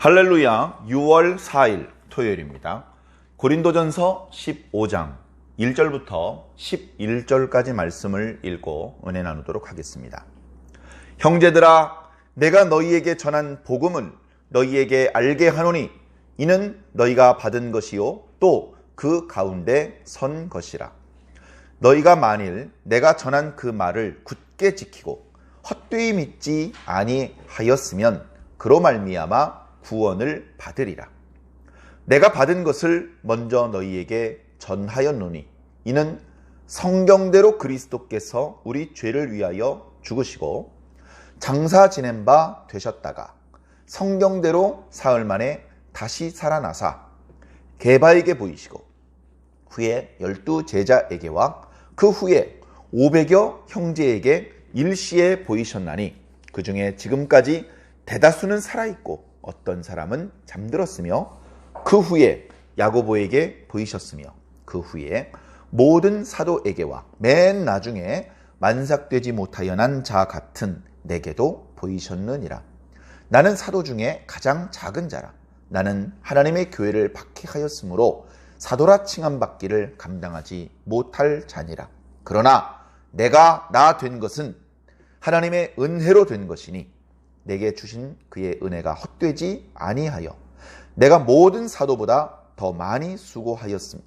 할렐루야. 6월 4일 토요일입니다. 고린도전서 15장 1절부터 11절까지 말씀을 읽고 은혜 나누도록 하겠습니다. 형제들아, 내가 너희에게 전한 복음을 너희에게 알게 하노니 이는 너희가 받은 것이요 또 그 가운데 선 것이라. 너희가 만일 내가 전한 그 말을 굳게 지키고 헛되이 믿지 아니하였으면 그로 말미암아 구원을 받으리라. 내가 받은 것을 먼저 너희에게 전하였노니 이는 성경대로 그리스도께서 우리 죄를 위하여 죽으시고 장사 지낸 바 되셨다가 성경대로 사흘 만에 다시 살아나사 게바에게 보이시고 후에 12 제자에게와 그 후에 500여 형제에게 일시에 보이셨나니 그 중에 지금까지 대다수는 살아있고 어떤 사람은 잠들었으며 그 후에 야고보에게 보이셨으며 그 후에 모든 사도에게와 맨 나중에 만삭되지 못하여 난 자 같은 내게도 보이셨느니라. 나는 사도 중에 가장 작은 자라. 나는 하나님의 교회를 박해하였으므로 사도라 칭함받기를 감당하지 못할 자니라. 그러나 내가 나 된 것은 하나님의 은혜로 된 것이니 내게 주신 그의 은혜가 헛되지 아니하여 내가 모든 사도보다 더 많이 수고하였으나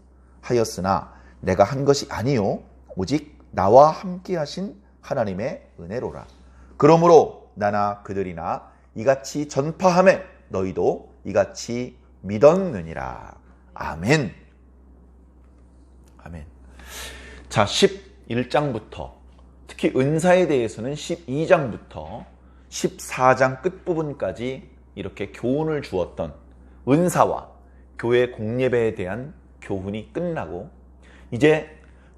내가 한 것이 아니요 오직 나와 함께 하신 하나님의 은혜로라. 그러므로 나나 그들이나 이같이 전파하매 너희도 이같이 믿었느니라. 아멘. 아멘. 자, 11장부터 특히 은사에 대해서는 12장부터 14장 끝부분까지 이렇게 교훈을 주었던 은사와 교회 공예배에 대한 교훈이 끝나고 이제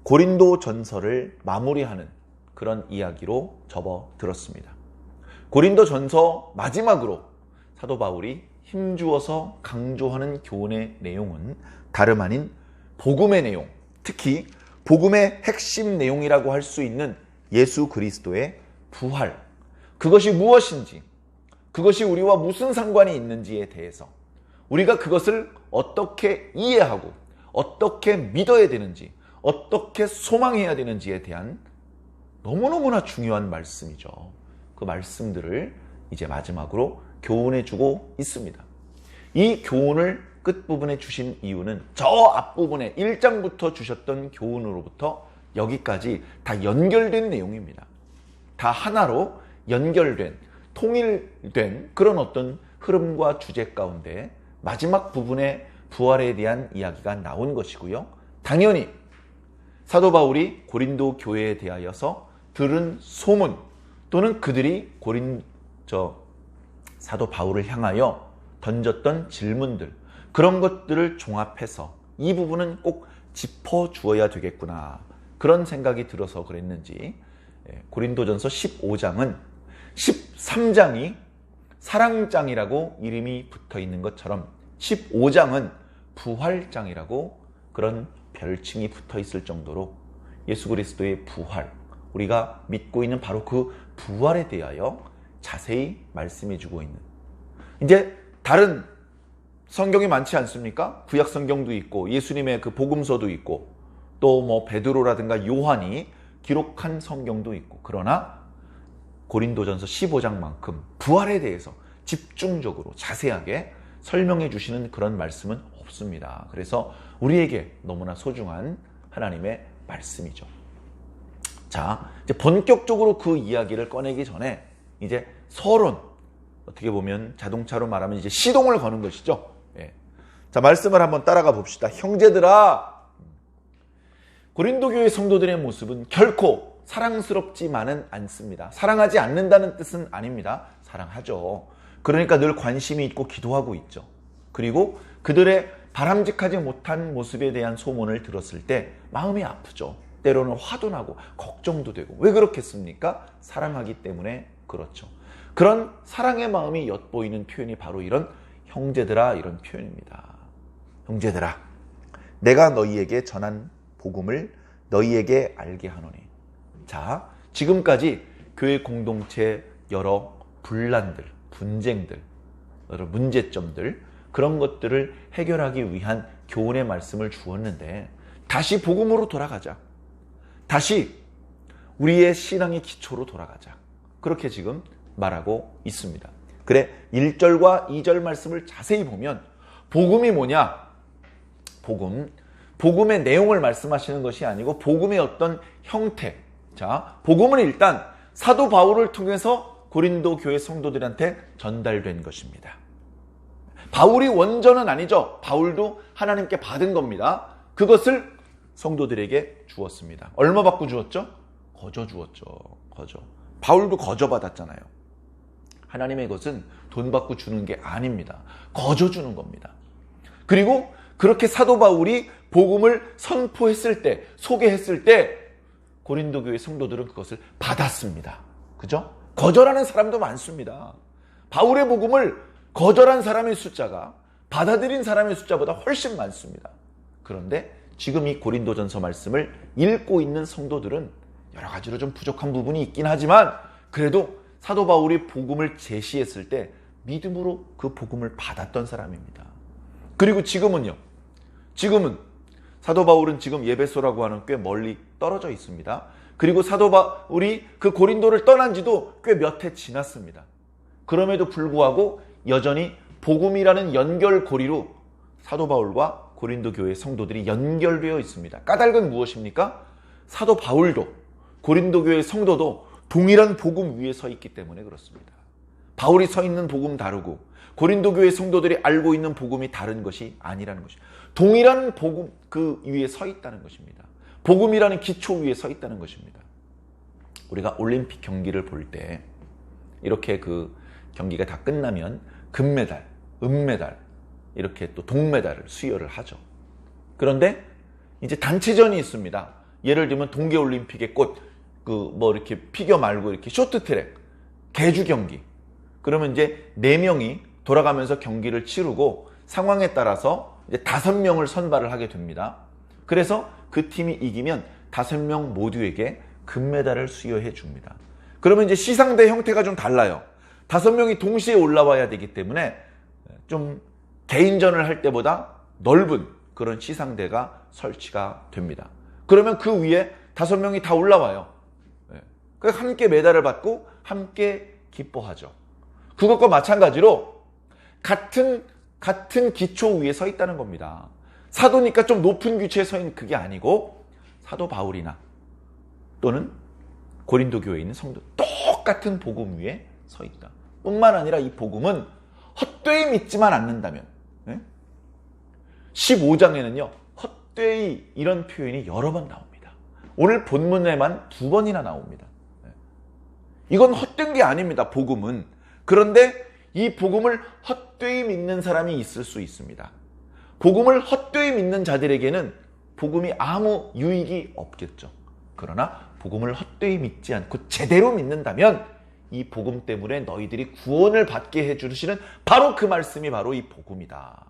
고린도 전서를 마무리하는 그런 이야기로 접어들었습니다. 고린도 전서 마지막으로 사도 바울이 힘주어서 강조하는 교훈의 내용은 다름 아닌 복음의 내용, 특히 복음의 핵심 내용이라고 할 수 있는 예수 그리스도의 부활, 그것이 무엇인지, 그것이 우리와 무슨 상관이 있는지에 대해서 우리가 그것을 어떻게 이해하고 어떻게 믿어야 되는지, 어떻게 소망해야 되는지에 대한 너무너무나 중요한 말씀이죠. 그 말씀들을 이제 마지막으로 교훈해주고 있습니다. 이 교훈을 끝부분에 주신 이유는 저 앞부분에 1장부터 주셨던 교훈으로부터 여기까지 다 연결된 내용입니다. 다 하나로 연결된, 통일된 그런 어떤 흐름과 주제 가운데 마지막 부분에 부활에 대한 이야기가 나온 것이고요. 당연히 사도 바울이 고린도 교회에 대하여서 들은 소문 또는 그들이 사도 바울을 향하여 던졌던 질문들, 그런 것들을 종합해서 이 부분은 꼭 짚어주어야 되겠구나, 그런 생각이 들어서 그랬는지 고린도전서 15장은 13장이 사랑장이라고 이름이 붙어있는 것처럼 15장은 부활장이라고 그런 별칭이 붙어있을 정도로 예수 그리스도의 부활, 우리가 믿고 있는 바로 그 부활에 대하여 자세히 말씀해주고 있는, 이제 다른 성경이 많지 않습니까? 구약 성경도 있고 예수님의 그 복음서도 있고 또 뭐 베드로라든가 요한이 기록한 성경도 있고, 그러나 고린도전서 15장만큼 부활에 대해서 집중적으로 자세하게 설명해 주시는 그런 말씀은 없습니다. 그래서 우리에게 너무나 소중한 하나님의 말씀이죠. 자, 이제 본격적으로 그 이야기를 꺼내기 전에 이제 서론, 어떻게 보면 자동차로 말하면 이제 시동을 거는 것이죠. 예. 자, 말씀을 한번 따라가 봅시다. 형제들아, 고린도 교회 성도들의 모습은 결코 사랑스럽지만은 않습니다. 사랑하지 않는다는 뜻은 아닙니다. 사랑하죠. 그러니까 늘 관심이 있고 기도하고 있죠. 그리고 그들의 바람직하지 못한 모습에 대한 소문을 들었을 때 마음이 아프죠. 때로는 화도 나고 걱정도 되고. 왜 그렇겠습니까? 사랑하기 때문에 그렇죠. 그런 사랑의 마음이 엿보이는 표현이 바로 이런 형제들아, 이런 표현입니다. 형제들아, 내가 너희에게 전한 복음을 너희에게 알게 하노니. 자, 지금까지 교회 공동체 여러 분란들, 분쟁들, 여러 문제점들, 그런 것들을 해결하기 위한 교훈의 말씀을 주었는데 다시 복음으로 돌아가자. 다시 우리의 신앙의 기초로 돌아가자. 그렇게 지금 말하고 있습니다. 그래, 1절과 2절 말씀을 자세히 보면 복음이 뭐냐? 복음의 내용을 말씀하시는 것이 아니고 복음의 어떤 형태. 자, 복음은 일단 사도 바울을 통해서 고린도 교회 성도들한테 전달된 것입니다. 바울이 원전은 아니죠. 바울도 하나님께 받은 겁니다. 그것을 성도들에게 주었습니다. 얼마 받고 주었죠? 거저 주었죠. 거저. 바울도 거저 받았잖아요. 하나님의 것은 돈 받고 주는 게 아닙니다. 거저 주는 겁니다. 그리고 그렇게 사도 바울이 복음을 선포했을 때, 소개했을 때 고린도 교회 성도들은 그것을 받았습니다. 그죠? 거절하는 사람도 많습니다. 바울의 복음을 거절한 사람의 숫자가 받아들인 사람의 숫자보다 훨씬 많습니다. 그런데 지금 이 고린도전서 말씀을 읽고 있는 성도들은 여러 가지로 좀 부족한 부분이 있긴 하지만 그래도 사도 바울이 복음을 제시했을 때 믿음으로 그 복음을 받았던 사람입니다. 그리고 지금은 사도 바울은 지금 예배소라고 하는 꽤 멀리 떨어져 있습니다. 그리고 사도 바울이 그 고린도를 떠난 지도 꽤 몇 해 지났습니다. 그럼에도 불구하고 여전히 복음이라는 연결고리로 사도 바울과 고린도 교회 성도들이 연결되어 있습니다. 까닭은 무엇입니까? 사도 바울도 고린도 교회 성도도 동일한 복음 위에 서 있기 때문에 그렇습니다. 바울이 서 있는 복음 다르고 고린도 교회 성도들이 알고 있는 복음이 다른 것이 아니라는 것입니다. 동일한 복음 그 위에 서 있다는 것입니다. 복음이라는 기초 위에 서 있다는 것입니다. 우리가 올림픽 경기를 볼 때 이렇게 그 경기가 다 끝나면 금메달, 은메달, 이렇게 또 동메달을 수여를 하죠. 그런데 이제 단체전이 있습니다. 예를 들면 동계올림픽의 꽃, 이렇게 피겨 말고 이렇게 쇼트트랙, 계주 경기. 그러면 이제 4명이 돌아가면서 경기를 치르고 상황에 따라서 이제 5명을 선발을 하게 됩니다. 그래서 그 팀이 이기면 5명 모두에게 금메달을 수여해 줍니다. 그러면 이제 시상대 형태가 좀 달라요. 5명이 동시에 올라와야 되기 때문에 좀 개인전을 할 때보다 넓은 그런 시상대가 설치가 됩니다. 그러면 그 위에 5명이 다 올라와요. 그래서 함께 메달을 받고 함께 기뻐하죠. 그것과 마찬가지로 같은 기초 위에 서 있다는 겁니다. 사도니까 좀 높은 기초에 서 있는 그게 아니고 사도 바울이나 또는 고린도 교회에 있는 성도 똑같은 복음 위에 서 있다. 뿐만 아니라 이 복음은 헛되이 믿지만 않는다면 15장에는요 헛되이 이런 표현이 여러 번 나옵니다. 오늘 본문에만 2번이나 나옵니다. 이건 헛된 게 아닙니다. 복음은. 그런데 이 복음을 헛되이 믿는 사람이 있을 수 있습니다. 복음을 헛되이 믿는 자들에게는 복음이 아무 유익이 없겠죠. 그러나 복음을 헛되이 믿지 않고 제대로 믿는다면 이 복음 때문에 너희들이 구원을 받게 해주시는 바로 그 말씀이 바로 이 복음이다.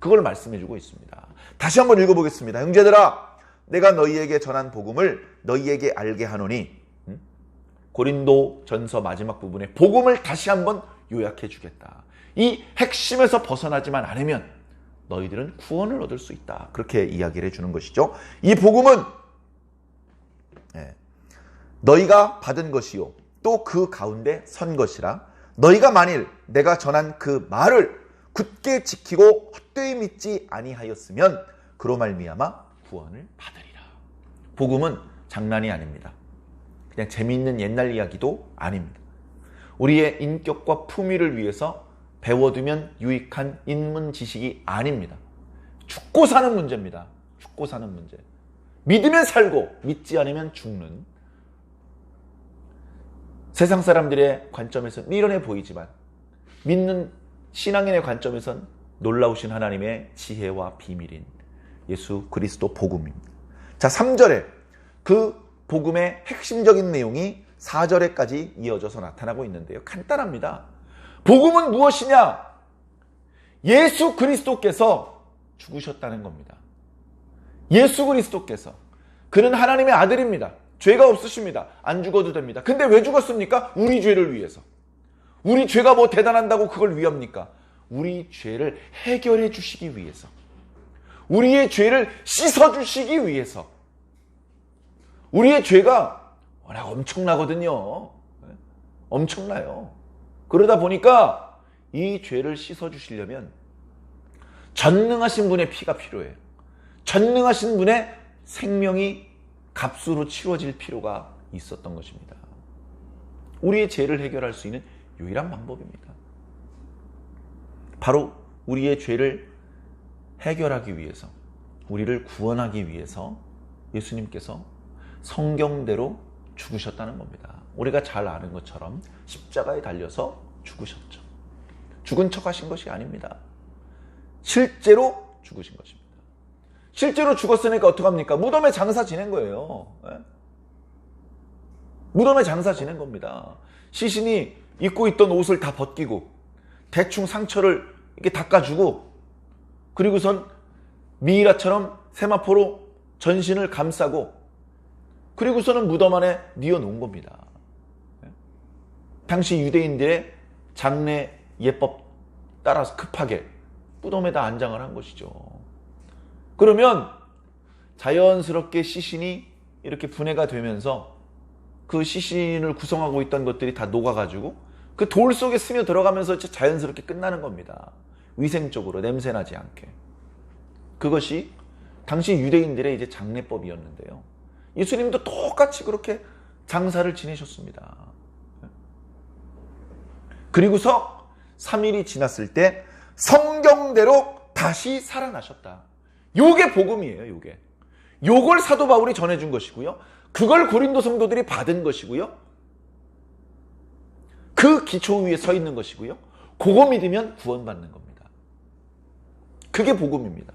그걸 말씀해주고 있습니다. 다시 한번 읽어보겠습니다. 형제들아, 내가 너희에게 전한 복음을 너희에게 알게 하노니, 고린도 전서 마지막 부분에 복음을 다시 한번 요약해 주겠다. 이 핵심에서 벗어나지만 않으면 너희들은 구원을 얻을 수 있다. 그렇게 이야기를 해주는 것이죠. 이 복음은 너희가 받은 것이요 또 그 가운데 선 것이라. 너희가 만일 내가 전한 그 말을 굳게 지키고 헛되이 믿지 아니하였으면 그로 말미암아 구원을 받으리라. 복음은 장난이 아닙니다. 그냥 재미있는 옛날 이야기도 아닙니다. 우리의 인격과 품위를 위해서 배워두면 유익한 인문 지식이 아닙니다. 죽고 사는 문제입니다. 죽고 사는 문제. 믿으면 살고 믿지 않으면 죽는, 세상 사람들의 관점에서 미련해 보이지만 믿는 신앙인의 관점에선 놀라우신 하나님의 지혜와 비밀인 예수 그리스도 복음입니다. 자, 3절에 그 복음의 핵심적인 내용이 4절에까지 이어져서 나타나고 있는데요. 간단합니다. 복음은 무엇이냐? 예수 그리스도께서 죽으셨다는 겁니다. 예수 그리스도께서. 그는 하나님의 아들입니다. 죄가 없으십니다. 안 죽어도 됩니다. 근데 왜 죽었습니까? 우리 죄를 위해서. 우리 죄가 뭐 대단한다고 그걸 위합니까? 우리 죄를 해결해 주시기 위해서, 우리의 죄를 씻어 주시기 위해서. 우리의 죄가 워낙 엄청나거든요. 엄청나요. 그러다 보니까 이 죄를 씻어 주시려면 전능하신 분의 피가 필요해요. 전능하신 분의 생명이 값으로 치러질 필요가 있었던 것입니다. 우리의 죄를 해결할 수 있는 유일한 방법입니다. 바로 우리의 죄를 해결하기 위해서, 우리를 구원하기 위해서 예수님께서 성경대로 죽으셨다는 겁니다. 우리가 잘 아는 것처럼 십자가에 달려서 죽으셨죠. 죽은 척 하신 것이 아닙니다. 실제로 죽으신 것입니다. 실제로 죽었으니까 어떡합니까? 무덤에 장사 지낸 거예요. 무덤에 장사 지낸 겁니다. 시신이 입고 있던 옷을 다 벗기고 대충 상처를 이렇게 닦아주고, 그리고선 미이라처럼 세마포로 전신을 감싸고, 그리고서는 무덤 안에 뉘어놓은 겁니다. 당시 유대인들의 장례 예법 따라서 급하게 무덤에다 안장을 한 것이죠. 그러면 자연스럽게 시신이 이렇게 분해가 되면서 그 시신을 구성하고 있던 것들이 다 녹아가지고 그 돌 속에 스며 들어가면서 자연스럽게 끝나는 겁니다. 위생적으로 냄새나지 않게. 그것이 당시 유대인들의 이제 장례법이었는데요. 예수님도 똑같이 그렇게 장사를 지내셨습니다. 그리고서 3일이 지났을 때 성경대로 다시 살아나셨다. 요게 복음이에요, 요게. 요걸 사도 바울이 전해준 것이고요. 그걸 고린도 성도들이 받은 것이고요. 그 기초 위에 서 있는 것이고요. 그거 믿으면 구원받는 겁니다. 그게 복음입니다.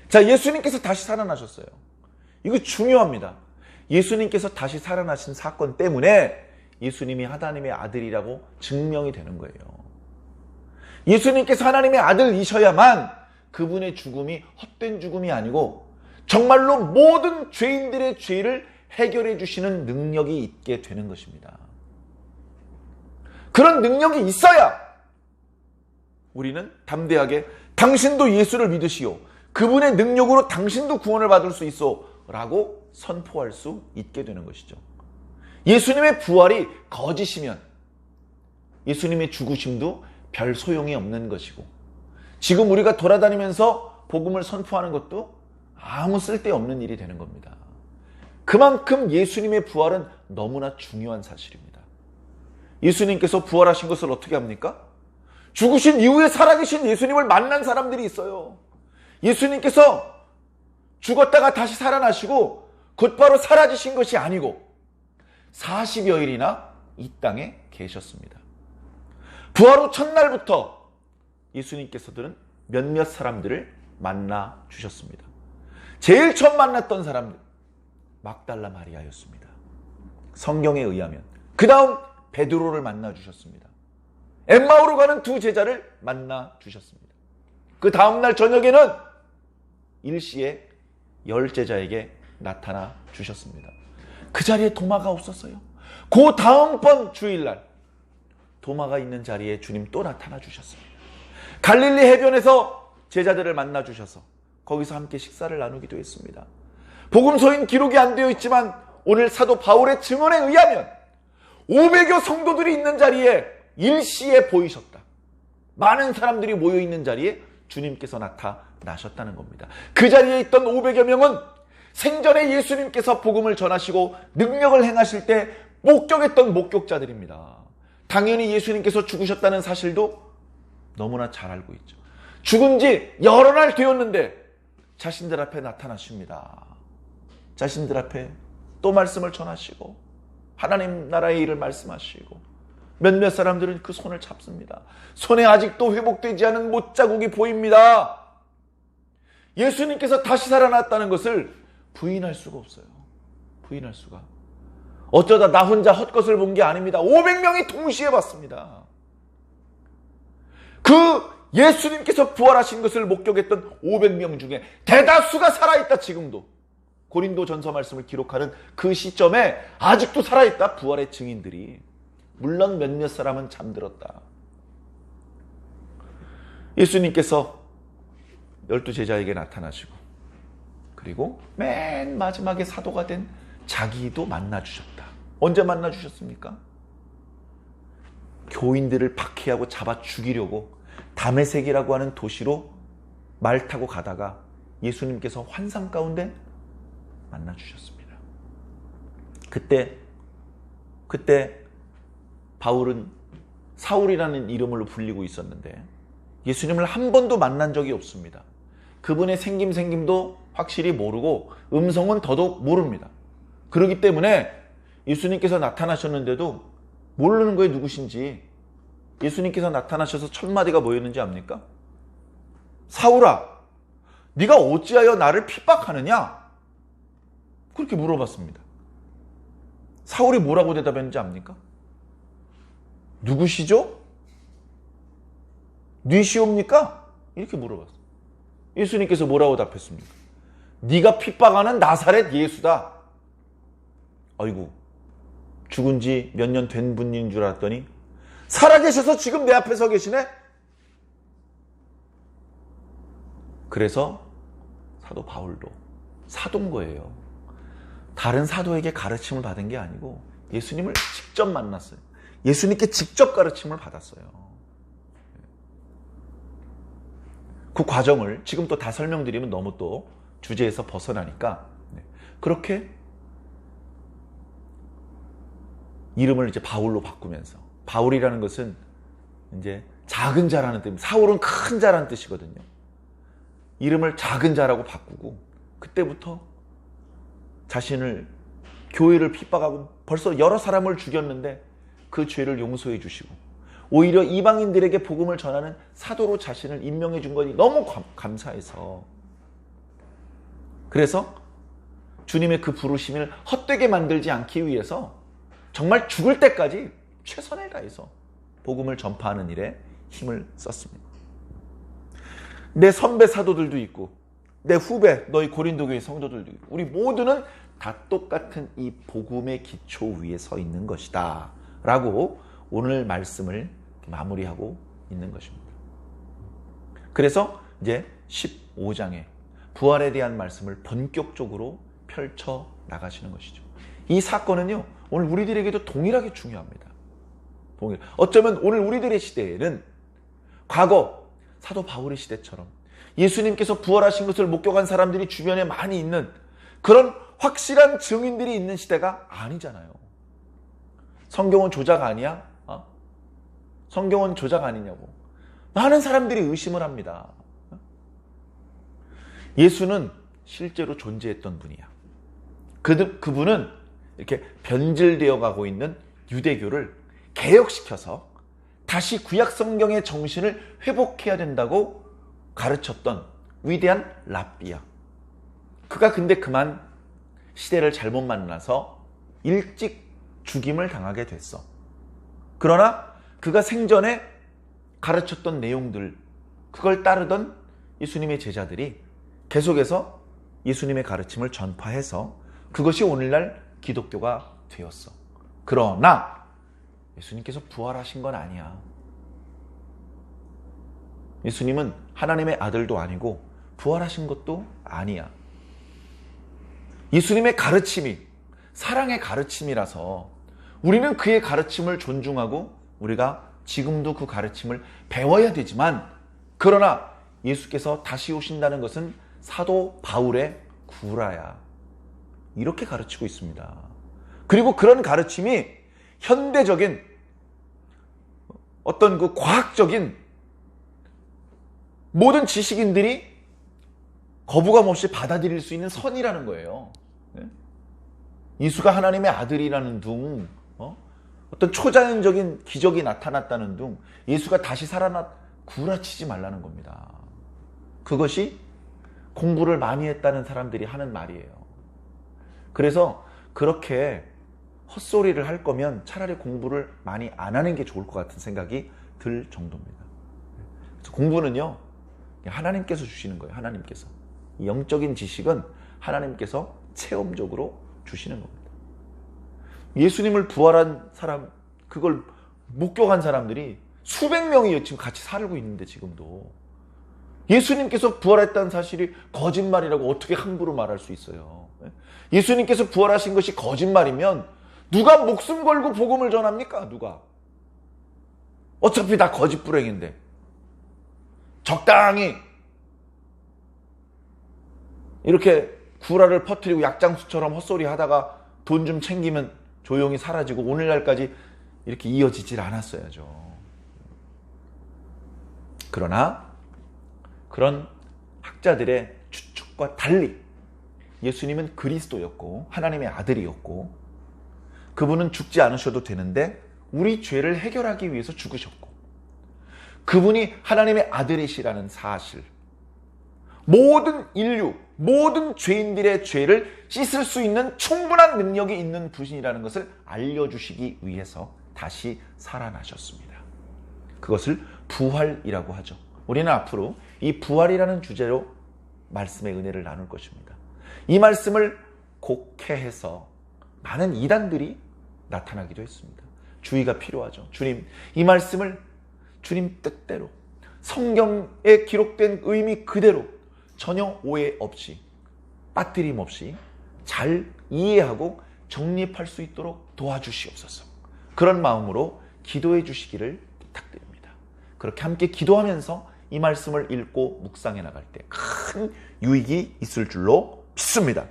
자, 예수님께서 다시 살아나셨어요. 이거 중요합니다. 예수님께서 다시 살아나신 사건 때문에 예수님이 하나님의 아들이라고 증명이 되는 거예요. 예수님께서 하나님의 아들이셔야만 그분의 죽음이 헛된 죽음이 아니고 정말로 모든 죄인들의 죄를 해결해 주시는 능력이 있게 되는 것입니다. 그런 능력이 있어야 우리는 담대하게 당신도 예수를 믿으시오, 그분의 능력으로 당신도 구원을 받을 수 있어 라고 선포할 수 있게 되는 것이죠. 예수님의 부활이 거짓이면 예수님의 죽으심도 별 소용이 없는 것이고, 지금 우리가 돌아다니면서 복음을 선포하는 것도 아무 쓸데없는 일이 되는 겁니다. 그만큼 예수님의 부활은 너무나 중요한 사실입니다. 예수님께서 부활하신 것을 어떻게 합니까? 죽으신 이후에 살아계신 예수님을 만난 사람들이 있어요. 예수님께서 죽었다가 다시 살아나시고 곧바로 사라지신 것이 아니고 40여 일이나 이 땅에 계셨습니다. 부활 후 첫날부터 예수님께서들은 몇몇 사람들을 만나 주셨습니다. 제일 처음 만났던 사람들, 막달라 마리아였습니다. 성경에 의하면. 그 다음 베드로를 만나 주셨습니다. 엠마오로 가는 두 제자를 만나 주셨습니다. 그 다음날 저녁에는 일시에 10제자에게 나타나 주셨습니다. 그 자리에 도마가 없었어요. 그 다음번 주일날 도마가 있는 자리에 주님 또 나타나 주셨습니다. 갈릴리 해변에서 제자들을 만나 주셔서 거기서 함께 식사를 나누기도 했습니다. 복음서인 기록이 안 되어 있지만 오늘 사도 바울의 증언에 의하면 500여 성도들이 있는 자리에 일시에 보이셨다. 많은 사람들이 모여있는 자리에 주님께서 나타나셨다는 겁니다. 그 자리에 있던 500여 명은 생전에 예수님께서 복음을 전하시고 능력을 행하실 때 목격했던 목격자들입니다. 당연히 예수님께서 죽으셨다는 사실도 너무나 잘 알고 있죠. 죽은 지 여러 날 되었는데 자신들 앞에 나타나십니다. 자신들 앞에 또 말씀을 전하시고 하나님 나라의 일을 말씀하시고 몇몇 사람들은 그 손을 잡습니다. 손에 아직도 회복되지 않은 못자국이 보입니다. 예수님께서 다시 살아났다는 것을 부인할 수가 없어요. 부인할 수가. 어쩌다 나 혼자 헛것을 본 게 아닙니다. 500명이 동시에 봤습니다. 그 예수님께서 부활하신 것을 목격했던 500명 중에 대다수가 살아있다. 지금도 고린도 전서 말씀을 기록하는 그 시점에 아직도 살아있다. 부활의 증인들이 물론 몇몇 사람은 잠들었다. 예수님께서 12제자에게 나타나시고 그리고 맨 마지막에 사도가 된 자기도 만나주셨다. 언제 만나주셨습니까? 교인들을 박해하고 잡아 죽이려고 다메섹이라고 하는 도시로 말 타고 가다가 예수님께서 환상 가운데 만나주셨습니다. 그때 바울은 사울이라는 이름으로 불리고 있었는데 예수님을 한 번도 만난 적이 없습니다. 그분의 생김도 확실히 모르고 음성은 더더욱 모릅니다. 그렇기 때문에 예수님께서 나타나셨는데도 모르는 거예요, 누구신지. 예수님께서 나타나셔서 첫 마디가 뭐였는지 압니까? 사울아, 네가 어찌하여 나를 핍박하느냐? 그렇게 물어봤습니다. 사울이 뭐라고 대답했는지 압니까? 누구시죠? 뉘시옵니까? 이렇게 물어봤어요. 예수님께서 뭐라고 답했습니까? 네가 핍박하는 나사렛 예수다. 아이고, 죽은 지 몇 년 된 분인 줄 알았더니 살아계셔서 지금 내 앞에 서 계시네? 그래서 사도 바울도 사도인 거예요. 다른 사도에게 가르침을 받은 게 아니고 예수님을 직접 만났어요. 예수님께 직접 가르침을 받았어요. 그 과정을 지금 또 다 설명드리면 너무 또 주제에서 벗어나니까 그렇게 이름을 이제 바울로 바꾸면서, 바울이라는 것은 이제 작은 자라는 뜻, 사울은 큰 자라는 뜻이거든요. 이름을 작은 자라고 바꾸고 그때부터 자신을, 교회를 핍박하고 벌써 여러 사람을 죽였는데 그 죄를 용서해 주시고 오히려 이방인들에게 복음을 전하는 사도로 자신을 임명해 준 것이 너무 감사해서, 그래서 주님의 그 부르심을 헛되게 만들지 않기 위해서 정말 죽을 때까지 최선을 다해서 복음을 전파하는 일에 힘을 썼습니다. 내 선배 사도들도 있고 내 후배 너희 고린도 교회 성도들도 있고 우리 모두는 다 똑같은 이 복음의 기초 위에 서 있는 것이다 라고 오늘 말씀을 마무리하고 있는 것입니다. 그래서 이제 15장에 부활에 대한 말씀을 본격적으로 펼쳐 나가시는 것이죠. 이 사건은요, 오늘 우리들에게도 동일하게 중요합니다. 어쩌면 오늘 우리들의 시대에는 과거 사도 바울의 시대처럼 예수님께서 부활하신 것을 목격한 사람들이 주변에 많이 있는 그런 확실한 증인들이 있는 시대가 아니잖아요. 성경은 조작 아니야? 성경은 조작 아니냐고 많은 사람들이 의심을 합니다. 예수는 실제로 존재했던 분이야. 그분은 이렇게 변질되어 가고 있는 유대교를 개혁시켜서 다시 구약 성경의 정신을 회복해야 된다고 가르쳤던 위대한 랍비야. 그가 근데 그만 시대를 잘못 만나서 일찍 죽임을 당하게 됐어. 그러나 그가 생전에 가르쳤던 내용들, 그걸 따르던 예수님의 제자들이 계속해서 예수님의 가르침을 전파해서 그것이 오늘날 기독교가 되었어. 그러나 예수님께서 부활하신 건 아니야. 예수님은 하나님의 아들도 아니고 부활하신 것도 아니야. 예수님의 가르침이 사랑의 가르침이라서 우리는 그의 가르침을 존중하고 우리가 지금도 그 가르침을 배워야 되지만, 그러나 예수께서 다시 오신다는 것은 사도 바울의 구라야. 이렇게 가르치고 있습니다. 그리고 그런 가르침이 현대적인 어떤 그 과학적인 모든 지식인들이 거부감 없이 받아들일 수 있는 선이라는 거예요. 예수가 하나님의 아들이라는 둥, 어떤 초자연적인 기적이 나타났다는 둥, 예수가 다시 살아났, 구라치지 말라는 겁니다. 그것이 공부를 많이 했다는 사람들이 하는 말이에요. 그래서 그렇게 헛소리를 할 거면 차라리 공부를 많이 안 하는 게 좋을 것 같은 생각이 들 정도입니다. 그래서 공부는요, 하나님께서 주시는 거예요. 하나님께서. 영적인 지식은 하나님께서 체험적으로 주시는 겁니다. 예수님을 부활한 사람, 그걸 목격한 사람들이 수백 명이 지금 같이 살고 있는데 지금도 예수님께서 부활했다는 사실이 거짓말이라고 어떻게 함부로 말할 수 있어요? 예수님께서 부활하신 것이 거짓말이면 누가 목숨 걸고 복음을 전합니까? 누가? 어차피 다 거짓불행인데 적당히 이렇게 구라를 퍼뜨리고 약장수처럼 헛소리 하다가 돈 좀 챙기면 조용히 사라지고 오늘날까지 이렇게 이어지질 않았어야죠. 그러나 그런 학자들의 추측과 달리 예수님은 그리스도였고 하나님의 아들이었고 그분은 죽지 않으셔도 되는데 우리 죄를 해결하기 위해서 죽으셨고 그분이 하나님의 아들이시라는 사실, 모든 인류, 모든 죄인들의 죄를 씻을 수 있는 충분한 능력이 있는 분이라는 것을 알려주시기 위해서 다시 살아나셨습니다. 그것을 부활이라고 하죠. 우리는 앞으로 이 부활이라는 주제로 말씀의 은혜를 나눌 것입니다. 이 말씀을 곡해해서 많은 이단들이 나타나기도 했습니다. 주의가 필요하죠. 주님, 이 말씀을 주님 뜻대로 성경에 기록된 의미 그대로 전혀 오해 없이 빠뜨림 없이 잘 이해하고 정립할 수 있도록 도와주시옵소서. 그런 마음으로 기도해 주시기를 부탁드립니다. 그렇게 함께 기도하면서 이 말씀을 읽고 묵상해 나갈 때 큰 유익이 있을 줄로 믿습니다.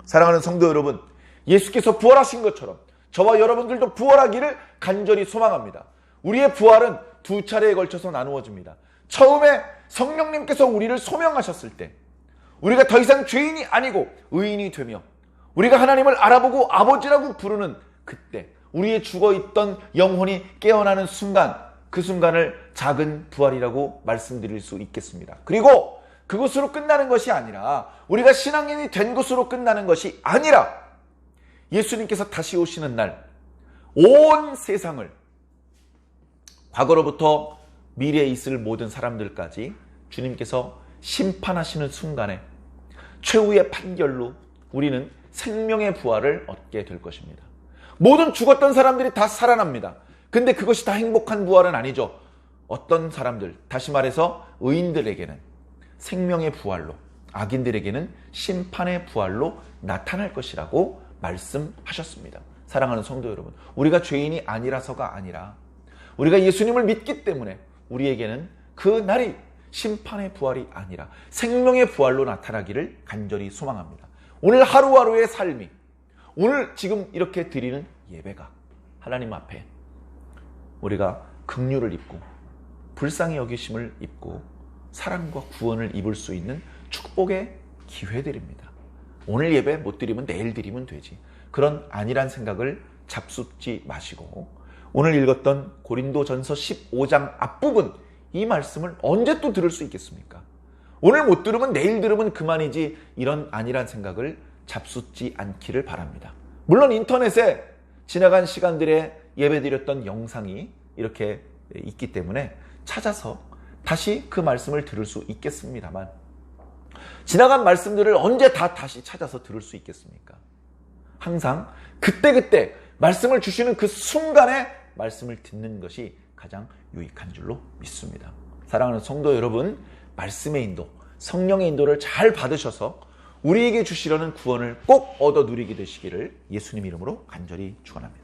사랑하는 성도 여러분, 예수께서 부활하신 것처럼 저와 여러분들도 부활하기를 간절히 소망합니다. 우리의 부활은 두 차례에 걸쳐서 나누어집니다. 처음에 성령님께서 우리를 소명하셨을 때 우리가 더 이상 죄인이 아니고 의인이 되며 우리가 하나님을 알아보고 아버지라고 부르는 그때 우리의 죽어있던 영혼이 깨어나는 순간, 그 순간을 작은 부활이라고 말씀드릴 수 있겠습니다. 그리고 그것으로 끝나는 것이 아니라 우리가 신앙인이 된 것으로 끝나는 것이 아니라 예수님께서 다시 오시는 날 온 세상을 과거로부터 미래에 있을 모든 사람들까지 주님께서 심판하시는 순간에 최후의 판결로 우리는 생명의 부활을 얻게 될 것입니다. 모든 죽었던 사람들이 다 살아납니다. 근데 그것이 다 행복한 부활은 아니죠. 어떤 사람들, 다시 말해서 의인들에게는 생명의 부활로, 악인들에게는 심판의 부활로 나타날 것이라고 말씀하셨습니다. 사랑하는 성도 여러분, 우리가 죄인이 아니라서가 아니라 우리가 예수님을 믿기 때문에 우리에게는 그 날이 심판의 부활이 아니라 생명의 부활로 나타나기를 간절히 소망합니다. 오늘 하루하루의 삶이, 오늘 지금 이렇게 드리는 예배가 하나님 앞에 우리가 긍휼을 입고 불쌍히 여기심을 입고 사랑과 구원을 입을 수 있는 축복의 기회들입니다. 오늘 예배 못 드리면 내일 드리면 되지. 그런 아니란 생각을 잡숫지 마시고 오늘 읽었던 고린도전서 15장 앞부분 이 말씀을 언제 또 들을 수 있겠습니까? 오늘 못 들으면 내일 들으면 그만이지 이런 아니란 생각을 잡숫지 않기를 바랍니다. 물론 인터넷에 지나간 시간들에 예배드렸던 영상이 이렇게 있기 때문에 찾아서 다시 그 말씀을 들을 수 있겠습니다만 지나간 말씀들을 언제 다시 찾아서 들을 수 있겠습니까? 항상 그때그때 말씀을 주시는 그 순간에 말씀을 듣는 것이 가장 유익한 줄로 믿습니다. 사랑하는 성도 여러분, 말씀의 인도, 성령의 인도를 잘 받으셔서 우리에게 주시려는 구원을 꼭 얻어 누리게 되시기를 예수님 이름으로 간절히 축원합니다.